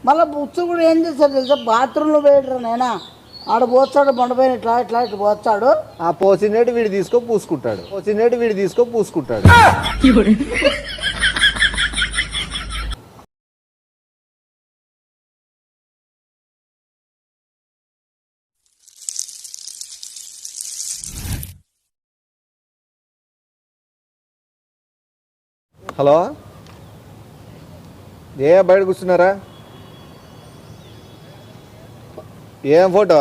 మళ్ళీ బుచ్చు కూడా ఏం చేస్తాడు తెలుసా, బాత్రూంలో పోయాడు నైనా, ఆడ పోస్తాడు బండపైన ఇట్లా ఇట్లా ఇట్లా పోస్తాడు, ఆ పోసినట్టు వీడు తీసుకో పూసుకుంటాడు. హలో, బయట కూర్చున్నారా? ఏం ఫోటో?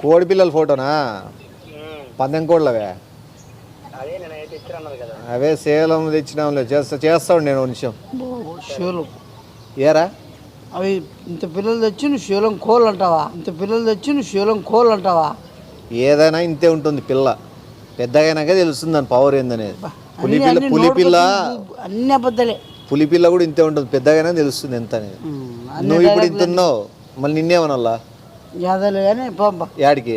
కోడి పిల్లల ఫోటోనా? పందెం కోళ్ళవే? అవే సేలం తెచ్చినాంలే, చేస్తాడు నేను నిమిషం. శూలం ఏరా అవి ఇంత పిల్లలు తెచ్చి నువ్వు శూలం కోళ్ళు అంటావా? ఏదైనా ఇంతే ఉంటుంది పిల్ల, పెద్దగైనాక తెలుస్తుంది దాని పవర్ ఏందనేది. పులిపిల్ల అన్ని అబద్ధాలే. పులిపిల్ల కూడా ఇంతే ఉంటుంది, పెద్దగైనా తెలుస్తుంది ఎంత అనేది. నువ్వు ఇప్పుడు ఇంత ఉన్నావు, మళ్ళీ నిన్నేమనల్లా? యాదలే కానీ పంప యాడికి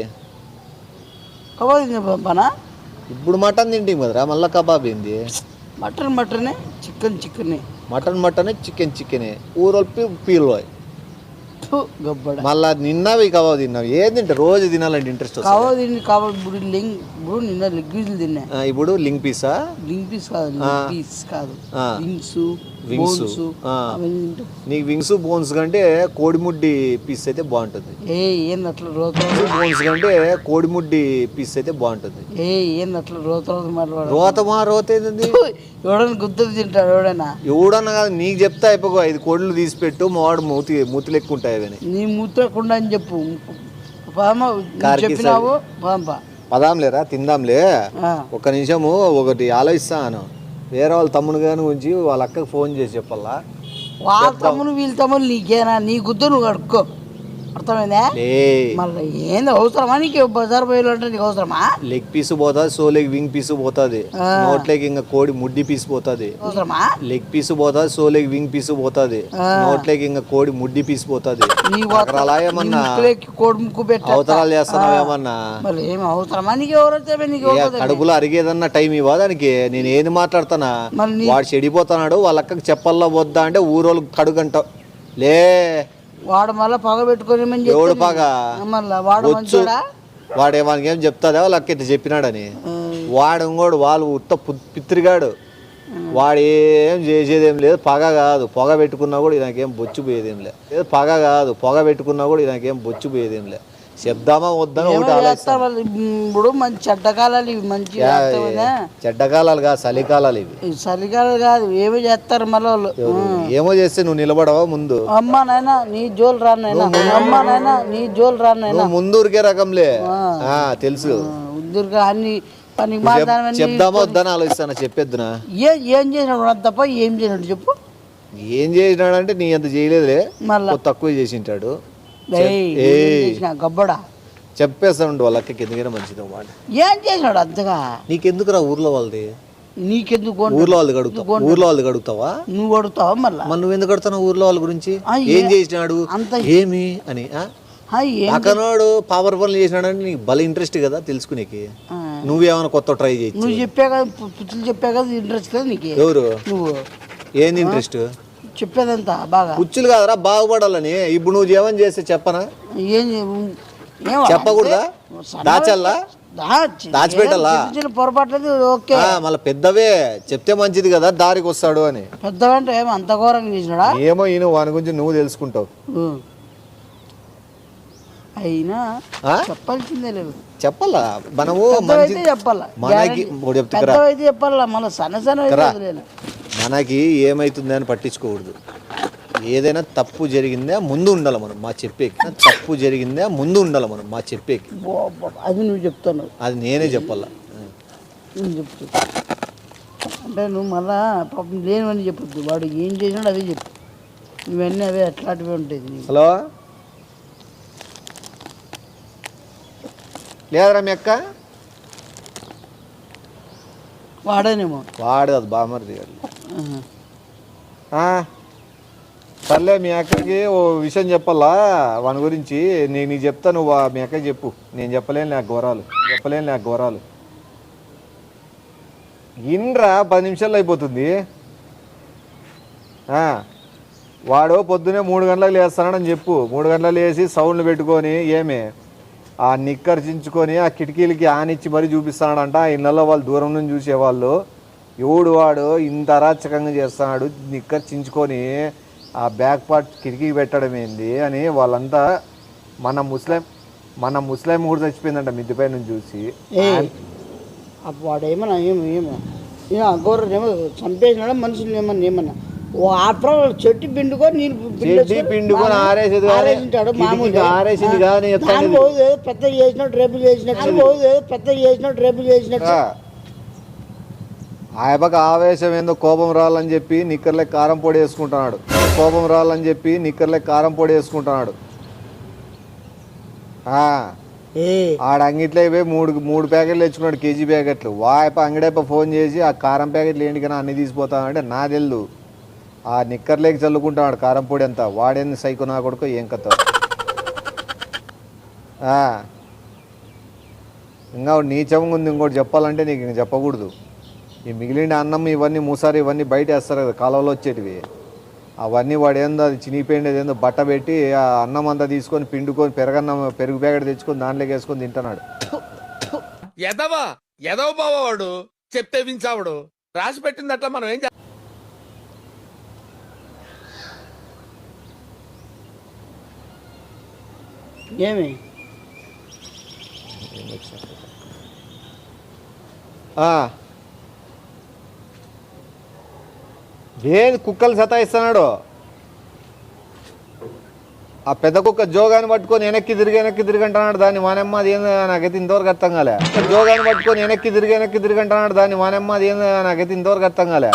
కబాబ్ పంపనా? ఇప్పుడు మటన్ తింటాం కదరా, మళ్ళీ కబాబ్ ఏంది? మటనే, చికెన్ చికెన్ చికెనే ఊరొల్పి పీలు మళ్ళా నిన్నవి కబాబ్ తిన్నావు. ఏం తింటా రోజు తినాలంటే ఇంట్రెస్ట్ వస్తుంది. కబాబ్ ఇప్పుడు నిన్న లెగ్ పీసులు తిన్నా. ఇప్పుడు లింగ్ పీసా? లింగ్ పీస్ కాదు వింగ్స్. నీకు వింగ్స్ బోన్స్ కంటే కోడిముడ్డి పీస్ అయితే బాగుంటుంది. ఏంది అట్లా రోత రోత ఏంది? ఎవడన్నా గుర్తు తింటాడు ఎవడన్నా కాదు, నీకు చెప్తా అయిపో 5 కోళ్ళు తీసి పెట్టు, మావాడు మూతి లెక్కుంటాయి అవని. నీ మూతకుండా అని చెప్పు. చెప్పినావు పదాంలేరా, తిందాంలే. ఒక్క నిమిషము ఒకటి ఆలోచిస్తాను. వేరే వాళ్ళ తమ్ముడు గాని గురించి వాళ్ళ అక్కకి ఫోన్ చేసి చెప్పాలా? వాళ్ళ తమ్ముడు వీళ్ళ తమ్ముడు నీకేనా? నీ గుద్దు నువ్వు కడుక్కో, అర్థమైందా? మళ్ళీ ఏంది అవసరమా నీకు? బజార్ పోయాలంటే నీకు అవసరమా? లెగ్ పీస్ పోతుంది, సోలెగ్ వింగ్ పీస్ పోతుంది, నోట్లోకి ఇంకా కోడి ముడ్డి పీస్ పోతుంది. అవసరమా? లెగ్ పీస్ పోతుంది, సోలెగ్ వింగ్ పీస్ పోతుంది, నోట్లోకి ఇంకా కోడి ముడ్డి పీస్ పోతుంది. అలా ఏమన్నా కోడి ముక్కు పెట్టి అవసరాలు చేస్తున్నావు ఏమన్నా? మళ్ళీ ఏమి అవసరమా నీకు? ఎవరైతే కడుపులో అరిగేదన్నా టైం ఇవ్వ దానికి. నేను ఏది మాట్లాడుతానా? వాడు చెడిపోతున్నాడు, వాళ్ళ అక్కకి చెప్పల్లా వద్దా అంటే ఊరోళ్ళు కడుగంటావు లే. వాడు మళ్ళీ పగ పెట్టుకొని ఎవడు పగ? వాడు మనకి ఏం చెప్తాదా వాళ్ళ అక్క ఇట్లా చెప్పినాడని? వాడు ఇంకోడు వాళ్ళు ఉత్త పిత్రిగాడు, వాడు ఏం చేసేదేం లేదు. పొగ పెట్టుకున్నా కూడా నాకేం బొచ్చిపోయేదేం లేదు. చెప్దామా వద్దామా ఒకటి ఆలోచిస్తాను. ఇప్పుడు మంచి చెడ్డకాలాలు ఇవి, మంచి చెడ్డకాలాలు కాదు, చలికాలాలు ఇవి. చలికాలాలు కాదు, ఏమో చేస్తారు మళ్ళీ వాళ్ళు. ఏమో చేస్తే నువ్వు నిలబడవా ముందు? అమ్మా నాయనా నీ జోలు రానైనా ముందు ఊరికే రకంలే తెలుసు. అన్ని పని చెప్దామా వద్దని ఆలోచిస్తాను. చెప్పేద్దునా? ఏం చేసినాడు అంత తప్ప? ఏం చేసినాడు చెప్పు. ఏం చేసినాడు అంటే నీ అంత చేయలేదులే, మళ్ళీ తక్కువ చేసింటాడు. గబ్బడా చెప్పేస్తాడు వాళ్ళ అక్కకి, ఎందుకైనా మంచిది మాట. ఏం చేసినాడు అంతగా? నీకెందుకురా ఊర్లో వాళ్ళది? నీకెందుకు? ఊర్లో వాళ్ళది అడుగుతావా? నువ్వు అడుగుతావా? మళ్ళీ నువ్వు ఎందుకు అడుగుతావు ఊర్లో వాళ్ళ గురించి? ఏం చేసినాడు ఏమి అని? అక్కనోడు పవర్ పనులు చేసినాడని నీకు భలే ఇంట్రెస్ట్ కదా తెలుసుకునేకి. నువ్వేమైనా కొత్త ట్రై చేయొచ్చు. నువ్వు చెప్పా కదా, పుచ్చులు చెప్పా కదా, ఇంట్రెస్ట్ కదా నీకు. ఎవరు నువ్వు? ఏంది ఇంట్రెస్ట్ చెప్పేదంతా బాగా పుచ్చులు కాదరా, బాగుపడాలని. ఇప్పుడు నువ్వు ఏమని చేస్తే చెప్పనా? చెప్పకూడదా? దాచల్లా, దాచిపెట్టాలా? పొరపాట్లేదు ఓకే, మళ్ళీ పెద్దవే చెప్తే మంచిది కదా, దారికి వస్తాడు అని. పెద్దవంటే ఏమో అంత ఘోరంగా చేసినాడా? ఏమో ఈయన వాని గురించి నువ్వు తెలుసుకుంటావు. అయినా చెప్పాల్సిందే లేదు. చెప్పాలా మనము? చెప్పాలా మనకి చెప్పాలా? మళ్ళీ సన్న మనకి ఏమైతుంది అని పట్టించుకోకూడదు. ఏదైనా తప్పు జరిగిందా ముందు ఉండాలి మనం మా చెప్పేకి. అది నువ్వు చెప్తాను, అది నేనే చెప్పాలా? నేను చెప్తా అంటే నువ్వు మళ్ళా పాపం లేనివని చెప్పొద్దు. వాడు ఏం చేసినాడు అదే చెప్పు. ఇవన్నీ అవే అట్లాంటివి ఉంటాయి. హలో, లేదరా మీ అక్క? వాడేనేమో. వాడు అది బామర్ది గారు. సర్లే, మీ అక్కకి ఓ విషయం చెప్పాలా వాని గురించి. నీకు చెప్తా, నువ్వు మీ అక్కకి చెప్పు. నేను చెప్పలేను నాకు ఘోరాలు. ఇన్రా 10 నిమిషాల్లో అయిపోతుంది. వాడు పొద్దునే 3 గంటలకు లేస్తానని చెప్పు. 3 గంటలకు లేచి సౌండ్లు పెట్టుకొని ఏమే ఆ నిక్కర్ చించుకొని ఆ కిటికీలకి ఆనిచ్చి మరీ చూపిస్తాడంట. ఇళ్ళల్లో వాళ్ళు దూరం నుంచి చూసేవాళ్ళు ఎవడు వాడు ఇంత అరాచకంగా చేస్తున్నాడు, నిక్కర్ చించుకొని ఆ బ్యాక్ పార్ట్ కిటికీకి పెట్టడం ఏంది అని వాళ్ళంతా. మన ముస్లిం కూడా చచ్చిపోయిందంట మిద్దిపై నుంచి చూసి. వాడు ఏమన్నా ఏమో గౌరవ ఏమో చంపేసినాడా మనుషులు ఏమన్నా ఆఫ్టర్ చెట్టు పిండుకొని నీళ్ళు పిండుకొని ఆరేసింటాడు మామూలుగా. పెద్ద చేసినట్టు రేపు చేసినట్టు ఆయనకు ఆవేశం ఏందో కోపం రావాలని చెప్పి నిక్కర్లే కారం పొడి వేసుకుంటున్నాడు. ఆడ అంగిట్లో ఇవే 3 ప్యాకెట్లు తెచ్చుకున్నాడు, కేజీ ప్యాకెట్లు. వాయప అంగడైప ఫోన్ చేసి ఆ కారం ప్యాకెట్లు ఏంటి కానీ అన్ని తీసిపోతానంటే నా తెల్లు. ఆ నిక్కర్లేకి చల్లుకుంటాడు కారం పొడి అంతా. వాడేంది సైకో నా కొడుకో ఏం కథ. ఇంకా నీచంగా ఉంది. ఇంకోటి చెప్పాలంటే నీకు ఇంక చెప్పకూడదు. ఈ మిగిలిన అన్నం ఇవన్నీ మూసారి ఇవన్నీ బయట వేస్తారు కదా కాలంలో వచ్చేటివి, అవన్నీ వాడు ఏందో అది చినిగిపోయిండేది ఏందో బట్ట పెట్టి ఆ అన్నం అంతా తీసుకొని పిండుకొని పెరుగు ప్యాకెట్ తెచ్చుకొని దాంట్లోకి వేసుకొని తింటున్నాడు. ఎదవ బావాడు చెప్తే వించావుడు రాసి పెట్టింది అట్లా మనం ఏం ఏమి ఏది కుక్కలు సతాయిస్తున్నాడు. ఆ పెద్ద కుక్క జోగాన్ని పట్టుకొని వెనక్కి తిరిగి అంటున్నాడు. దాన్ని మానమ్మ అది ఏందో నాకైతే ఇంతవరకు అర్థం కాలే. జోగాన్ని పట్టుకొని వెనక్కి తిరిగి అంటున్నాడు. దాన్ని మానమ్మ అది ఏందో నాకైతే ఇంతవరకు అర్థం కాలే.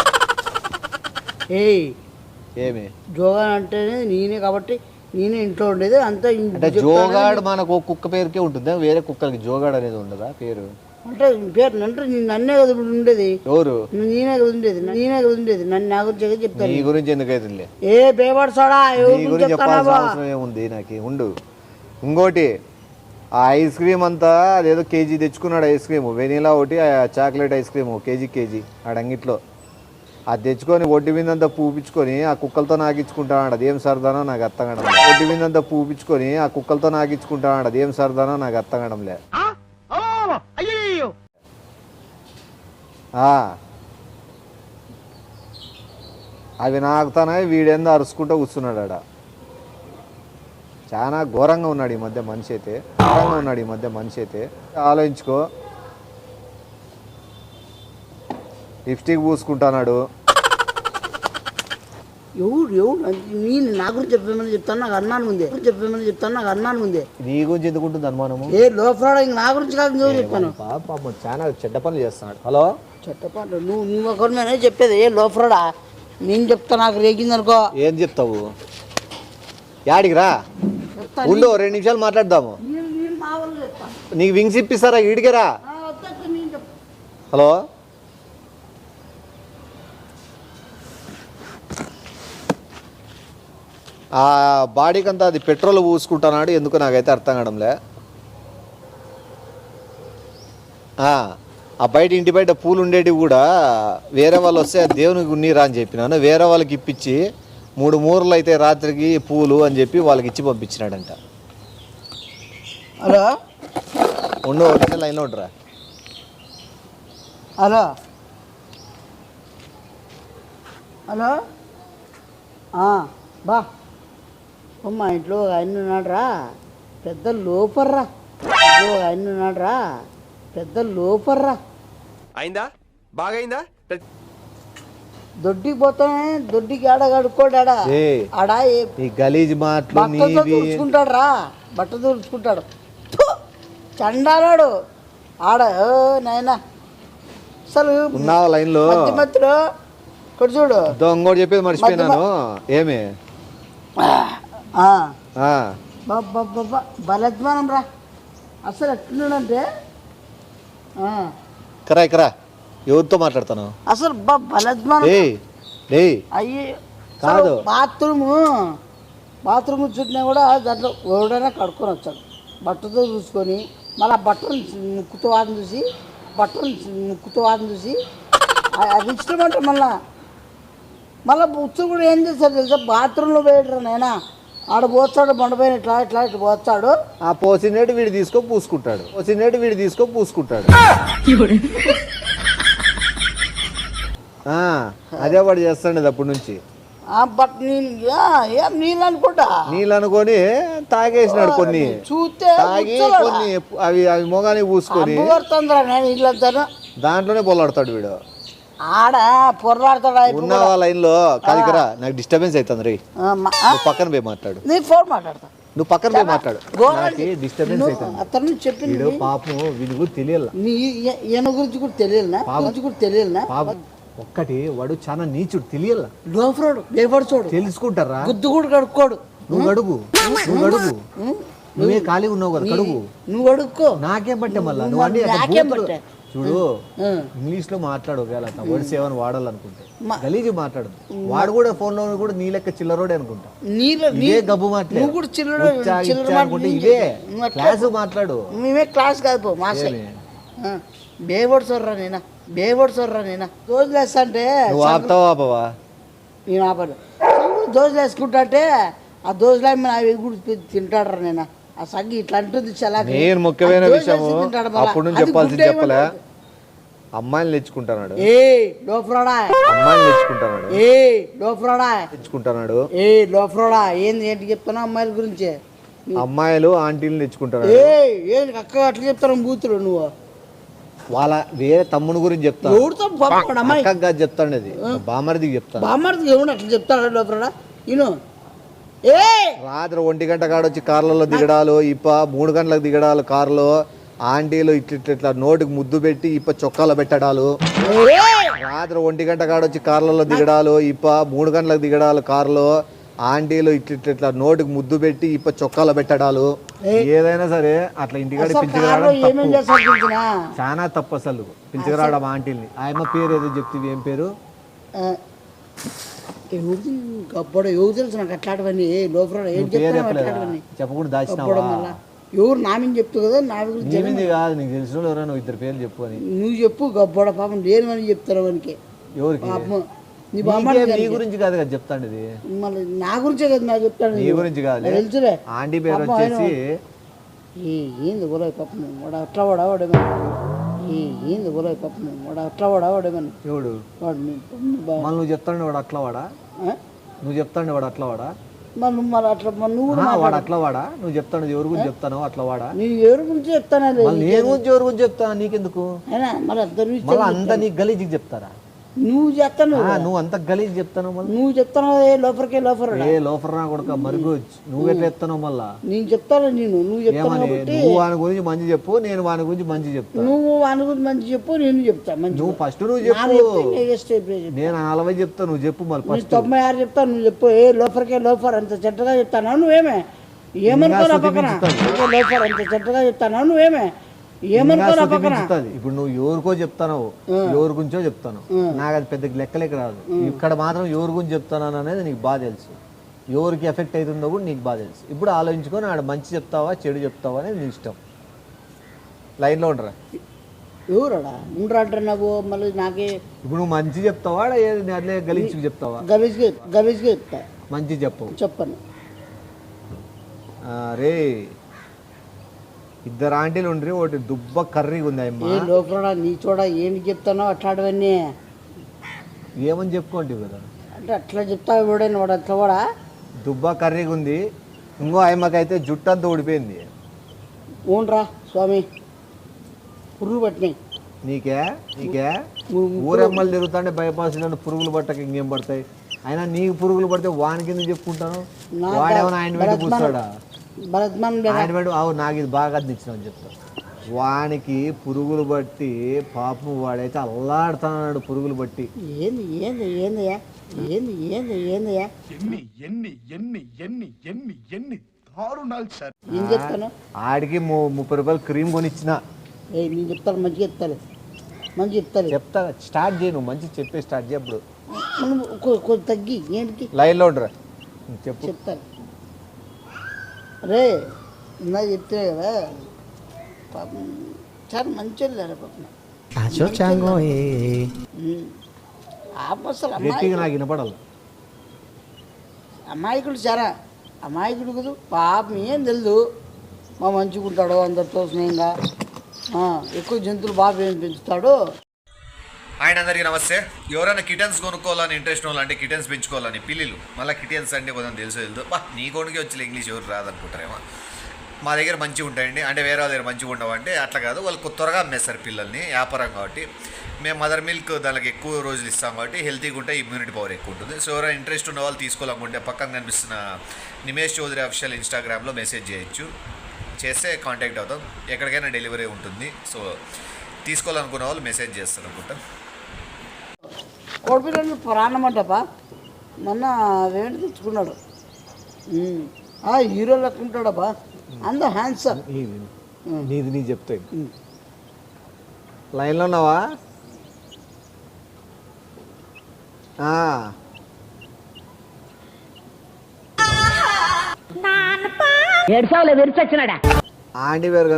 ఏమి జోగాన్ అంటేనే నేనే కాబట్టి నేనే ఇంట్లో ఉండేది అంతా. అంటే జోగాడు మనకు కుక్క పేరుకే ఉంటుందా, వేరే కుక్కలకి జోగాడు అనేది ఉండదా పేరు? అంటే పేరు అంటే నన్నే కదా ఉండేది. ఎవరు? నేనే కదా ఉండేది నన్ను నా గురించి చెప్తాను. నీ గురించి ఎందుకైతుంది? ఏ పేపర్సాడా నీ గురించి చెప్పాల్సిన అవసరం ఏముంది నాకు. ఉండు. ఇంకోటి ఆ ఐస్ క్రీమ్ అంతా అదేదో కేజీ తెచ్చుకున్నాడు. ఐస్ క్రీమ్ వెనీలా ఒకటి, చాక్లెట్ ఐస్ క్రీమ్ కేజీ ఆడంగిట్లో. అది తెచ్చుకొని ఒడ్డు మీదంతా పూపించుకొని ఆ కుక్కలతో నాకించుకుంటాడు. అదేం సరదానో నాకు అర్థం కావడం. ఒడ్డు మీదంతా పూపించుకొని ఆ కుక్కలతో నాకించుకుంటాడు. అదేం సరదానో నాకు అర్థం కావడంలే. అవి నాకుతానే వీడేందో అరుచుకుంటూ కూర్చున్నాడు ఆడ. చాలా ఘోరంగా ఉన్నాడు ఈ మధ్య మనిషి అయితే. ఆలోచించుకో. లిప్స్టిక్ పూసుకుంటున్నాడు. ఎవరు నేను నా గురించి చెప్పేమని చెప్తాను నాకు అన్నాను ముందే. నీ గురించి ఎందుకుంటుంది అనుమానము? ఏ లోపల నా గురించి కాదు చెప్పాను. పాపం చాలా చెడ్డ పనులు చేస్తున్నాడు. హలో చెడ్డ పనులు నువ్వు ఒకరినే చెప్పేది. ఏ లోపలడా నేను చెప్తా నాకు రేగింది అనుకో. ఏం చెప్తావు? యాడికి రా, ఉండు 2 నిమిషాలు మాట్లాడదాము. నీకు వింగ్స్ ఇప్పిస్తారా? ఈడికి రా. హలో ఆ బాడీకి అంతా అది పెట్రోల్ పూసుకుంటున్నాడు. ఎందుకు నాకైతే అర్థం కావడంలే. ఆ బయట ఇంటి బయట పూలు ఉండేటివి కూడా వేరే వాళ్ళు వస్తే దేవునికి ఉన్నీరా అని చెప్పినాను. వేరే వాళ్ళకి ఇప్పించి 3 మూరలు అయితే రాత్రికి పూలు అని చెప్పి వాళ్ళకి ఇచ్చి పంపించినాడంట. హలో ఉండు లైన్లో ఉండరా. హలో బా మా ఇంట్లో ఆయన ఉన్నాడురా, పెద్ద లోపర్రా. అయిందా? బాగైందా? దొడ్డికి పోతానే దొడ్డికి ఆడ కడుక్కోడా ఆడ గలీజ్ మాట్లాడుకుంటాడు రా. బట్ట తుడుచుకుంటాడు చండాలాడు ఆడ. నాయన అసలు లైన్లో మధ్యలో ఇక్కడ చూడు. ఇంకోటి చెప్పేది మర్చిపోయినాను. ఏమి బలద్మానం రా అసలు ఎట్లున్నాడంటే. కరా ఎవరితో మాట్లాడతాను అసలు బలద్మానం. అయ్యి కాదు బాత్రూమ్ చుట్టినా కూడా దాంట్లో ఎవడైనా కడుక్కొని వచ్చాడు. బట్టతో చూసుకొని మళ్ళీ బట్టలు ముక్కుతో వాదన చూసి అది ఇష్టమంట. మళ్ళీ ఉచ్చు కూడా ఏం చేస్తాడు తెలుసా, బాత్రూంలో పోయాడు నాయనా, ఆడ పోస్తాడు బండపైన ఇట్లా ఇట్లా ఇట్లా పోస్తాడు, ఆ పోసినట్టు వీడు తీసుకో పూసుకుంటాడు, అదే వాడు చేస్తాడు అప్పటి నుంచి. బట్ నేను ఏం నీళ్ళు అనుకుంటా, నీళ్ళు అనుకొని తాగేసినాడు కొన్ని, చూస్తే తాగి కొన్ని అవి మొగానికి పూసుకొని పడుతుందిరా నేను ఇల్లంతాను, దాంట్లోనే పొల్లాడతాడు వీడు. ఆడ పొరలాడతాడు. ఉన్న లైన్ లో కాదికరా, నాకు డిస్టర్బెన్స్ అవుతుంది రీ, నువ్వు పక్కన పోయి మాట్లాడు, నీ ఫోన్ మాట్లాడతా, నువ్వు పక్కన పోయి మాట్లాడు, నాకు డిస్టర్బెన్స్ అవుతుంది. అతను చెప్పింది పాపం వీడి గురించి తెలియాల, నీ ఈయన గురించి కూడా తెలియనా పాపం ఒక్కటి వాడు చాలా నీచుడు తెలియాల, లోఫరోడు బేపడుచోడు, తెలుసుకుంటారా, గుద్దు కూడా కడుక్కోడు, నువ్వు అడుగు నువ్వే ఖాళీ ఉన్నావు కదా, కడుగు నువ్వు అడుక్కో, నాకేం పట్టే మళ్ళా నువ్వు అన్ని నాకేం పట్టే చూడు. ఇంగ్లీష్ లో మాట్లాడు, ఒకవేళ వర్డ్స్ ఏమైనా వాడాలనుకుంటే గలీజు మాట్లాడు. వాడు కూడా ఫోన్ లో కూడా నీ లెక్క చిల్లరోడే అనుకుంటా, ఇదే గబ్బు మాట్లాడు, ఇదే క్లాస్ మాట్లాడు, మేమే క్లాస్ కాదు పో మాసే బేపడుచోర్రా నేనా దోశలు వేస్తా అంటే నువ్వు ఆపుతావా బావా, నేను ఆపను. దోశలు వేసుకుంటా అంటే ఆ దోశలు అవి కూడా తింటాడరా నేను, ఆ సగ్గి ఇట్లా అంటుంది చాలా. నేను ముఖ్యమైన విషయము అప్పుడు నుంచి చెప్పాల్సింది చెప్పలే, అమ్మాయిని తెచ్చుకుంటున్నాడు, లోఫ్రాడా ఏంది ఏంటి చెప్తాను అమ్మాయిల గురించి, అమ్మాయిలు ఆంటీలు తెచ్చుకుంటున్నాడు. ఏంటి అక్క అట్లా చెప్తాను బూతులు, నువ్వు వాళ్ళ వేరే తమ్ముని గురించి చెప్తాను, చెప్తాను అది బామర్దికి చెప్తాను, బామర్దికి ఏమన్నా అట్లా చెప్తాడు లోఫ్రాడా. ఈయన రాత్రి 1 గంట కాడొచ్చి కార్లలో దిగడాలు, 3 గంటలకు దిగడాలు కార్లో, ఆంటీలు ఇట్లా నోటికి ముద్దు పెట్టి చొక్కాలో పెట్టడాలు, రాత్రి 1 గంట కాడొచ్చి కార్లలో దిగడాలు, 3 గంటలకు దిగడాలు కార్లో, ఆంటీలు ఇట్లా నోటికి ముద్దు పెట్టి చొక్కాలో పెట్టడాలు, ఏదైనా సరే అట్లా ఇంటికాడ పిలిచిరావడం చాలా తప్పు అసలు, పిలిచిరావడం ఆంటీల్ని. ఆయమ్మ పేరు ఏదో చెప్తివి, ఏం పేరు, గబ్బడు ఎవరు తెలుసు నాకు అట్లాంటివన్నీ, లోపల ఏం చెప్తాను చెప్పకుండా దాచినావా, ఎవరు నామిని చెప్తావు కదా, నా గురించి కాదు నీకు తెలిసిన ఎవరైనా 2 పేర్లు చెప్పు అని నువ్వు చెప్పు. గబ్బడ పాపం లేనివని చెప్తారు వానికి, ఎవరికి నీ బామ్మ నీ గురించి కాదు కదా చెప్తాండి, ఇది మళ్ళీ నా గురించే కదా నాకు చెప్తాను, నీ గురించి కాదు, తెలుసులే. ఆంటీ పేరు వచ్చేసి ఏంది గొడవ పాపం, వాడు అట్లా వాడేమని, ఏంది గొడవ పాపం, వాడు అట్లా వాడేమని, ఎవడు వాడు మళ్ళీ నువ్వు చెప్తాండి వాడు అట్లా వాడా, నువ్వు చెప్తాండి వాడు అట్లా వాడా, మళ్ళీ అట్లా నువ్వు వాడు అట్లా వాడా, నువ్వు చెప్తాను ఎవరి గురించి చెప్తాను అట్లా వాడా, నీ ఎవరి గురించి చెప్తాను, నేను గురించి ఎవరి గురించి చెప్తాను నీకెందుకు, మళ్ళీ అంతా నీ గలీజ్కి చెప్తారా, నువ్వు చెప్తాను, నువ్వు అంత గలీజ్ చెప్తాను, నువ్వు చెప్తాను లోపలికే లోపల లోపల నా కొడుక మరుగుచ్చు, నువ్వు ఎట్లా చెప్తాను మళ్ళా, నేను చెప్తాను, నువ్వు చెప్తాను, నువ్వు వాని గురించి మంచి చెప్పు, నేను వాని గురించి మంచి చెప్తాను, నువ్వు వాని గురించి మంచి చెప్పు, నేను చెప్తాను, నువ్వు ఫస్ట్ నువ్వు చెప్పు, నేను 40 చెప్తాను, నువ్వు చెప్పు, మళ్ళీ ఫస్ట్ 96 చెప్తాను, నువ్వు చెప్పు. లోపలికే లోపల అంత చెడ్డగా చెప్తాను నువ్వేమే, ఏమనుకో నా పక్కన లోపల అంత చెడ్డగా చెప్తాను నువ్వేమే, ఏమనుకో నా పక్కన. ఇప్పుడు నువ్వు ఎవరికో చెప్తాను, ఎవరి గురించో చెప్తాను, నాకు అది పెద్ద లెక్కలేక రాదు, ఇక్కడ మాత్రం ఎవరి గురించి చెప్తాను అనేది నీకు బాగా తెలుసు, ఎవరికి ఎఫెక్ట్ అవుతుందో కూడా నీకు బాగా తెలుసు. ఇప్పుడు ఆలోచించుకొని ఆడ మంచి చెప్తావా చెడు చెప్తావా అనేది నీ ఇష్టం. లైన్లో ఉండరా, ఎవరాడా ఉండరా అంటే నాకు మళ్ళీ నాకే, ఇప్పుడు నువ్వు మంచి చెప్తావా అట్లే గలీజ్కి చెప్తావా, గలీజ్గా చెప్తా, మంచి చెప్పను రే. 2 ఆంటీలు ఉండ్రి, ఒకటి దుబ్బ కర్రీగా ఉంది అమ్మ, లోపల నీ చూడ ఏంటి చెప్తానో అట్లాంటివన్నీ ఏమని చెప్పుకోండి కదా, అంటే అట్లా చెప్తావు ఎవడైనా వాడు అట్లా కూడా దుబ్బ కర్రీగా ఉంది. ఇంకో అమ్మకైతే జుట్టు అంతా ఊడిపోయింది. ఊన్రా స్వామి, పురుగు పట్టినాయి నీకే ఊరమ్మలు తిరుగుతాంటే బైపాస్ పురుగులు పట్టక ఇంకేం పడతాయి, అయినా నీకు పురుగులు పడితే వాని కింద చెప్పుకుంటాను, వాడేమన్నా ఆయన పెట్టి కూర్చోడా, నాకు ఇది బాగా అనిపించిన చెప్తా, వానికి పురుగులు బట్టి పాపం వాడైతే అల్లాడుతున్నాడు పురుగులు బట్టి. ఏంది ఏంది ఏందయ్యా ఏంది ఏంది ఏందయ్యా ఏం చెప్తాను, ఆడికి 30 రూపాయలు క్రీమ్ కొనిచ్చిన, నేను చెప్తాను మంచిగా చెప్తాను చెప్తా, స్టార్ట్ చేయి, నువ్వు మంచి చెప్పే స్టార్ట్ చేయి. అప్పుడు కొంచెం తగ్గి ఏంటి లైన్లో ఉండరా చెప్తాను. రే ఇందా చెప్తే కదా పాపం చాలా మంచి వెళ్ళారు పాపం, గట్టిగా నాకు వినపడాలి. అమాయకుడు చాలా అమాయకుడు కదా పాపం ఏం తెలుసు మా మంచిగుంటాడు అందరితో స్నేహంగా ఎక్కువ జంతువులు బాగా ఏం పెంచుతాడు. ఆయన అందరికీ నమస్తే. ఎవరైనా కిటన్స్ కొనుక్కోవాలని ఇంట్రెస్ట్ అంటే కిటన్స్ పెంచుకోవాలని పిల్లిలు మళ్ళీ కిటన్స్ అంటే కొంచెం తెలుసు నీ కొనుకే వచ్చి ఇంగ్లీష్ ఎవరు రాదనుకుంటారేమో. మా దగ్గర మంచిగా ఉంటాయండి, అంటే వేరే వాళ్ళ దగ్గర మంచిగా ఉండవంటే అట్లా కాదు, వాళ్ళు త్వరగా అమ్మేస్తారు పిల్లల్ని వ్యాపారం కాబట్టి. మేము మదర్ మిల్క్ దానికి ఎక్కువ రోజులు ఇస్తాం కాబట్టి హెల్తీగా ఉంటే ఇమ్యూనిటీ పవర్ ఎక్కువ ఉంటుంది. సో ఎవరైనా ఇంట్రెస్ట్ ఉన్న వాళ్ళు తీసుకోవాలనుకుంటే పక్కన కనిపిస్తున్న నిమేష్ చౌదరి అఫిషియల్ ఇన్స్టాగ్రామ్లో మెసేజ్ చేయొచ్చు, చేస్తే కాంటాక్ట్ అవుతాం, ఎక్కడికైనా డెలివరీ ఉంటుంది. సో తీసుకోవాలనుకున్న వాళ్ళు మెసేజ్ చేస్తారు అనుకుంటా. కోడిపిల్లలు ప్రాణం అంటపా మొన్న వేడి తెచ్చుకున్నాడు, హీరో లెక్క ఉంటాడబ్బా, అంత హ్యాండ్సమ్. నీది నీ చెప్తాయి. లైన్లో ఉన్నావా? ఆంటీ వేరు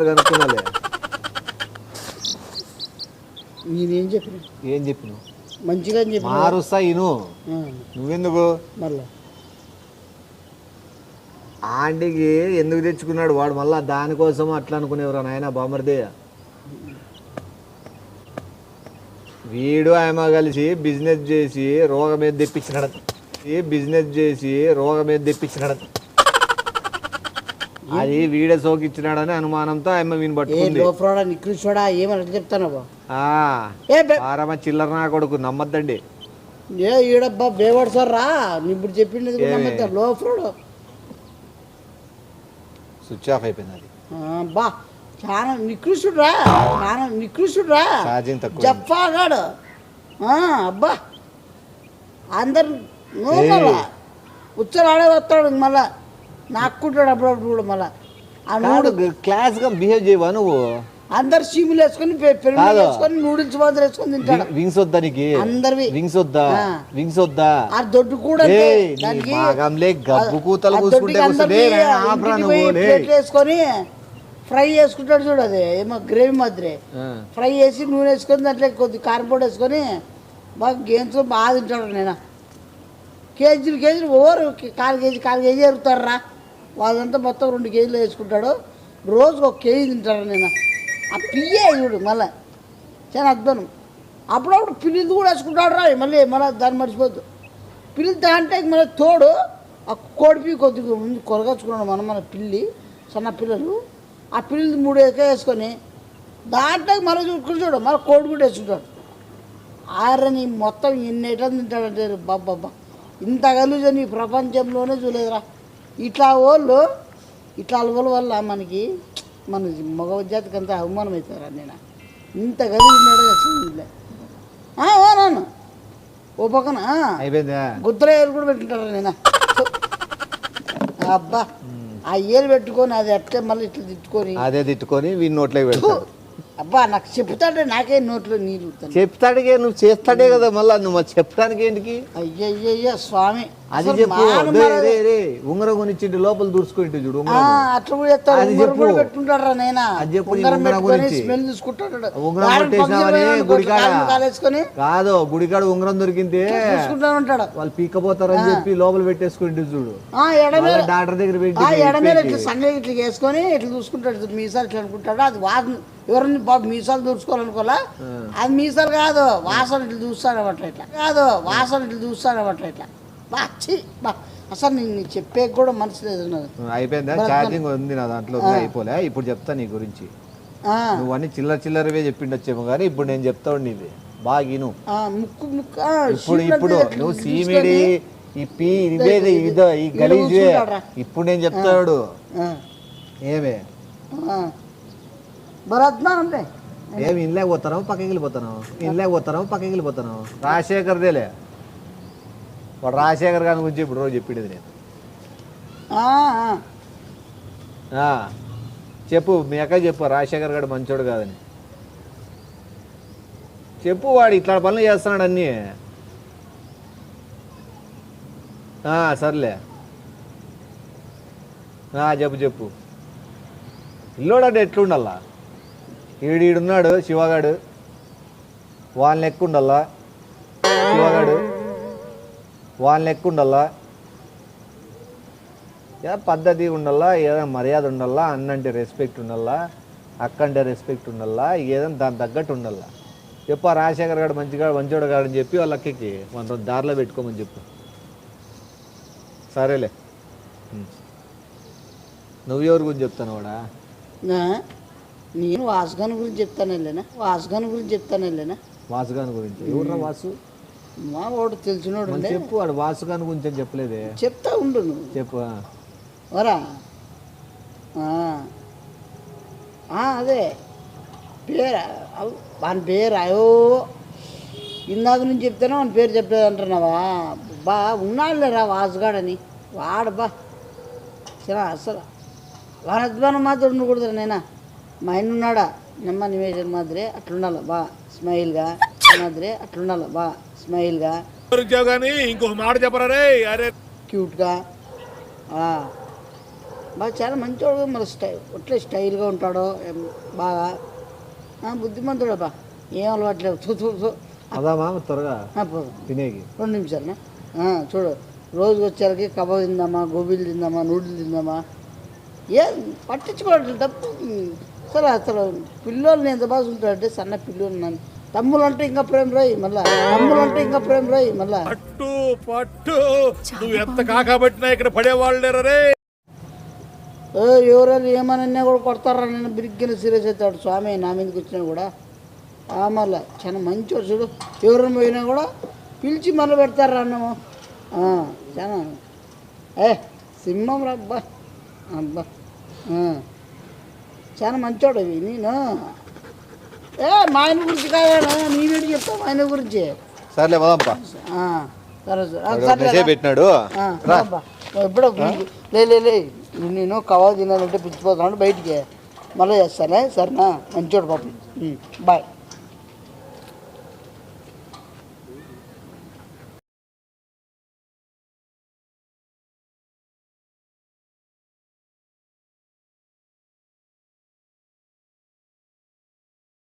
కనుక్కున్నాలే. నేనేం చెప్పిన? ఏం చెప్పినావు? మంచిగా మారుస్తా ఇను. నువ్వెందుకు మళ్ళా ఆంటీకి ఎందుకు తెచ్చుకున్నాడు వాడు? మళ్ళా దానికోసం అట్లా అనుకునేవరా నాయన బామర్దే. వీడు ఆమె కలిసి బిజినెస్ చేసి రోగం మీద తెప్పించినాడు. అది వీడే సోకిచ్చినాడని అనుమానంతో ఆమె వీని పట్టుకుంది. ఏమని చెప్తాను చిల్లర నా కొడుకు నమ్మద్దండి. ఈడబ్బా బేవాడు సార్ రా, ఇప్పుడు చెప్పింది లో ఫ్రాడ్ స్విచ్ ఆఫ్ అయిపోయింది. అది బా చాలా నికృష్టుడ్రా జఫాగాడు. అబ్బా అందరు ఉచ్చలాడే వస్తాడు, మళ్ళా నాక్కుంటాడు అప్పుడప్పుడు కూడా. మళ్ళా క్లాస్ గా బిహేవ్ చేయవా నువ్వు? అందరు సీములు వేసుకొని వేసుకొని నూడిల్స్ మాత్రం వేసుకొని తింటాడు. వింగ్స్ వద్దా నీకు? అందరివి వింగ్స్ వద్దా? ఆ దొడ్డు కూడా గబ్బు కూతలు వేసుకొని ఫ్రై చేసుకుంటాడు చూడు. అది ఏమో గ్రేవీ మాదిరి ఫ్రై చేసి నూనె వేసుకొని దాంట్లో కొద్ది కారం పొడి వేసుకొని బాగా గేమ్స్ బాగా తింటాడు. నేను కేజీలు ఓవర్ కాలు కేజీ ఎరుగుతారా, వాళ్ళంతా మొత్తం 2 కేజీలు వేసుకుంటాడు. రోజుకు 1 కేజీ తింటాడు. నేను ఆ పియ్యే చూడు మళ్ళీ చాలా అద్భుతం. అప్పుడప్పుడు పిల్లిది కూడా వేసుకుంటాడు రా, మళ్ళీ దాన్ని మర్చిపోద్దు. పిల్లి దాంటే మళ్ళీ తోడు ఆ కోడిపి కొద్దిగా కొరగచ్చుకున్నాడు మన పిల్లి సన్న పిల్లలు. ఆ పిల్లలు 3 వేసుకొని దాంట్లో మళ్ళీ చూసుకుని మళ్ళీ కోడి కూడా వేసుకుంటాడు. ఆరని మొత్తం ఎన్ని ఐటమ్ తింటాడంటే బాబ్బా, ఇంత గలీజు నీ ప్రపంచంలోనే చూడలేదురా. ఇట్లా వాళ్ళ వల్ల మనకి మన మగ జాతికి అంతా అవమానం అవుతారా. నేను ఇంత గలీజు ఉన్నాడు నాను ఓ పక్కన గుద్రయ్యలు కూడా పెట్టుకుంటారా. నేను అబ్బా ఆ ఏలు పెట్టుకొని అది అట్లే మళ్ళీ ఇట్లా తిట్టుకొని వీడి నోట్లోకి పెడతాడు. అబ్బా నాకు చెప్తాడే, నాకే నోట్లో నీళ్ళు చెప్తాడికే, నువ్వు చేస్తాడే కదా మళ్ళా. నువ్వు చెప్తానికి ఏంటికి? అయ్యయ్య స్వామి, అది చెప్పు. ఉంగరం కొనిచ్చిండు లోపల దూర్చుకుంటు చూడు. అట్లా కూడా చెప్తాడు, పెట్టుకుంటాడు. నేను స్మెల్ చూసుకుంటాడు. కాదు గుడికాడ ఉంగరం దొరికిందే ఉంటాడు, వాళ్ళు పీక్కపోతారని చెప్పి లోపల పెట్టేసుకుంటు చూడు. డాక్టర్ దగ్గర పెట్టి ఎడమేలు ఇట్లా సంగతి ఇట్లా వేసుకొని ఇట్లా చూసుకుంటాడు. మీసాలు ఇట్లా అనుకుంటాడు. అది వాసన ఎవరిని బాబు మీసాలు దూర్చుకోవాలనుకోలే, అది మీసాలు కాదు, వాసన ఇట్లా చూస్తాడబట్ల ఇట్లా బాచి బా. అసలు నేను చెప్పే కూడా మనసు లేదు. అయిపోయిందా? ఛార్జింగ్ ఉంది నా దాంట్లో, అయిపోలే. ఇప్పుడు చెప్తా నీ గురించి. నువ్వు అన్ని చిల్లరవే చెప్పిండొచ్చేమో కానీ ఇప్పుడు నేను చెప్తా నీది బాగా విను. ఇప్పుడు నువ్వు సీమిడి ఈ గలీజే ఇప్పుడు నేను చెప్తాడు. ఏమే ఏమి ఇంట్లోకి పోతున్నావు పక్కకి వెళ్ళిపోతున్నావు. రాజశేఖర్దేలే వాడు రాజశేఖర్ గారి గురించి ఇప్పుడు రోజు చెప్పిండేది నేను. చెప్పు మీ అక్క చెప్పు, రాజశేఖర్ గారు మంచోడు కాదని చెప్పు. వాడు ఇట్లా పనులు చేస్తున్నాడు అన్నీ. సర్లే చెప్పు. ఇల్లోడంటే ఎట్లుండల్లా? ఈడున్నాడు శివగాడు, వాళ్ళని ఎక్కుండల్లా. శివగాడు వాళ్ళని ఎక్కుండల్లా. పద్ధతి ఉండాలా, ఏదైనా మర్యాద ఉండాలా, అన్నంటే రెస్పెక్ట్ ఉండాలా, అక్క అంటే రెస్పెక్ట్ ఉండాలా, ఏదైనా దాని తగ్గట్టు ఉండాలా. చెప్పు ఆ రాజశేఖర్ గారు మంచివాడు కాడని చెప్పి వాళ్ళ అక్కకి మన దారిలో పెట్టుకోమని చెప్పు. సరేలే. నువ్వు ఎవరి గురించి చెప్తాను వాడా? నేను వాసుగాని గురించి చెప్తాను వెళ్ళేనా వాసుగాని గురించి? ఎవర్రా వాసు? మా వాడు తెలిసినోడు మరి చెప్పు. వాడు వాసుగాని గురించి అని చెప్పలేదే. చెప్తా ఉండు నువ్వు. చెప్పు. వరా అదే పేరు వాని పేరు అయ్యో ఇందాక నుంచి చెప్తాను వాని పేరు చెప్పలేదు అంటున్నావా? బా ఉన్నాడులేరా వాసుగాడని. వాడు బా సరే అసలు వాని అధ్వానం మాత్రం ఉండకూడదు. నేనా మా ఆయన ఉన్నాడా నమ్మ నివేశం మాదిరి అట్లుండాలి బా స్మైల్గా మాదిరి అట్లుండాలి బా స్మైల్గా ఇంకొక మాట చెప్పరా రే. అరే క్యూట్గా బాగా చాలా మంచివాడు. మరి ఒట్లే స్టైల్గా ఉంటాడు బాగా బుద్ధిమంతుడు బా. ఏం అలవాట్లేవు. అదా మామ త్వరగా తినేకి 2 నిమిషాలు చూడు. రోజుకి వచ్చేసరికి కబాబ్ తిందామా, గోబీలు తిందామా, నూడిల్స్ తిందామా, ఏం పట్టించుకోవట్లేదు తప్పు. అసలు పిల్లోళ్ళని ఎంత బాగా చూంటాడంటే సన్న పిల్లోళ్ళు నన్ను తమ్ములు అంటే ఇంకా ప్రేమ రాయి మళ్ళా పట్టు పట్టు నువ్వు ఎంత కాకబట్టినా ఇక్కడ పడేవాళ్ళు లేరే. ఎవరైనా ఏమన్నా కూడా కొడతారా? నేను బిరిగ్గిన సీరియస్ అవుతాడు స్వామి నా మీదకి వచ్చినా కూడా. మళ్ళీ చాలా మంచివాడు చూడు. ఎవరైనా పోయినా కూడా పిలిచి మళ్ళీ పెడతారా అన్నము. చాలా సింహం రా అబ్బా అబ్బా చాలా మంచివాడు. అవి నేను మా ఆయన గురించి కాదా నీ వీడికి చెప్తా మా ఆయన గురించి. సర్లే పోదాంపా. సరే పెట్టినాడు ఎప్పుడో లే నేను కబాబ్ తినాలంటే పిలిచిపోతున్నాడు బయటికి. మళ్ళీ చేస్తానే సరేనా? మంచివాడు పాపం. బాయ్.